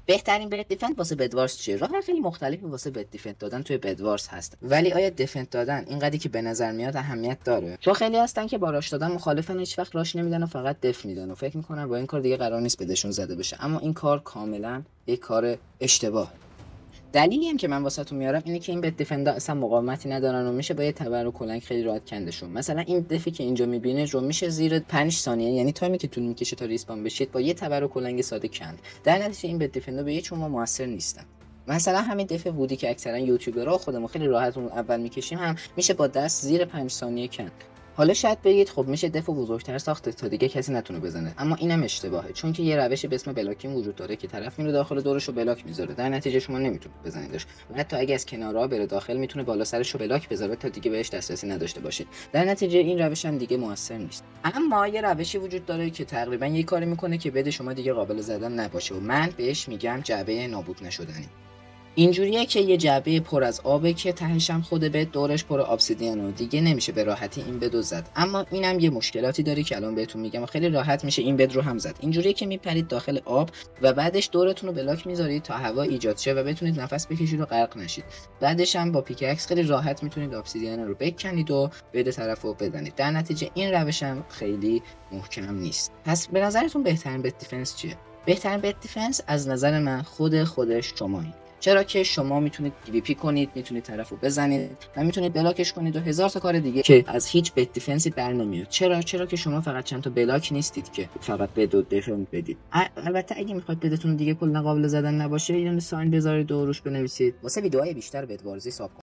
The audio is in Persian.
بهترین بد دیفنس واسه بدوارز چیه؟ راه خیلی مختلفی واسه بد دیفنس دادن توی بدوارز هست، ولی آیا دیفنس دادن اینقدری که به نظر میاد اهمیت داره؟ چون خیلی هستن که با راش دادن مخالفن، هیچ وقت راش نمیدن و فقط دف میدن و فکر میکنن با این کار دیگه قرار نیست بدشون زده بشه، اما این کار کاملا یک کار اشتباه. دلیلی هم که من واسهتون میارم اینه که این بد دیفندا اصلا مقاومتی ندارن و میشه با یه تبر و کلنگ خیلی راحت کندشون. مثلا این دفی که اینجا میبینید رو میشه زیر 5 ثانیه، یعنی تایمی که طول میکشه تا ریسپان بشید، با یه تبر و کلنگ ساده کند. در نتیجه این بد دیفندا به هیچ عنوان موثر نیستن. مثلا همین دف وودی که اکثرا یوتیوبرها خودمون خیلی راحت اون اول میکشیم هم میشه با دست زیر 5 ثانیه کند. حالا شاید بگید خب میشه دفو بزرگتر ساخته تا دیگه کسی نتونه بزنه، اما اینم اشتباهه، چون که یه روش به اسم بلاکینگ وجود داره که طرف میره داخل دورشو بلاک میذاره، در نتیجه شما نمیتونید بزنیدش و حتی اگه از کنارها بره داخل میتونه بالا سرشو بلاک بذاره تا دیگه بهش دسترسی نداشته باشید. در نتیجه این روش هم دیگه موثر نیست. اما یه روشی وجود داره که تقریبا یه کاری میکنه که بده شما دیگه قابل زدن نباشه و من بهش میگم جعبه نابود نشدنی. اینجوریه که یه جعبه پر از آبه که تهش هم خود بد دورش پر ابسیدین و دیگه نمیشه به راحتی این بدو زد، اما اینم یه مشکلاتی داره که الان بهتون میگم و خیلی راحت میشه این بد رو هم زد. اینجوریه که میپرید داخل آب و بعدش دورتون رو بلاک میذارید تا هوا ایجاد شه و بتونید نفس بکشید و غرق نشید. بعدش هم با پیکاکس خیلی راحت میتونید ابسیدین رو بکنید و بد طرفو بزنید. در نتیجه این روش هم خیلی محکم نیست. پس به نظرتون بهترین بد دیفنس چیه؟ بهترین بد دیفنس از نظر من خودش شمایید. چرا که شما میتونید PvP کنید، میتونید طرفو بزنید و میتونید بلاکش کنید و هزار تا کار دیگه که از هیچ بد دیفنسی بر نمیاد. چرا که شما فقط چند تا بلاک نیستید که فقط بد و دیفنس بدید. البته اگه میخواید بدتون دیگه کلا قابل زدن نباشه، یه دونه ساین بذارید و روش بنویسید. واسه ویدیوهای بیشتر بدوارزی ساب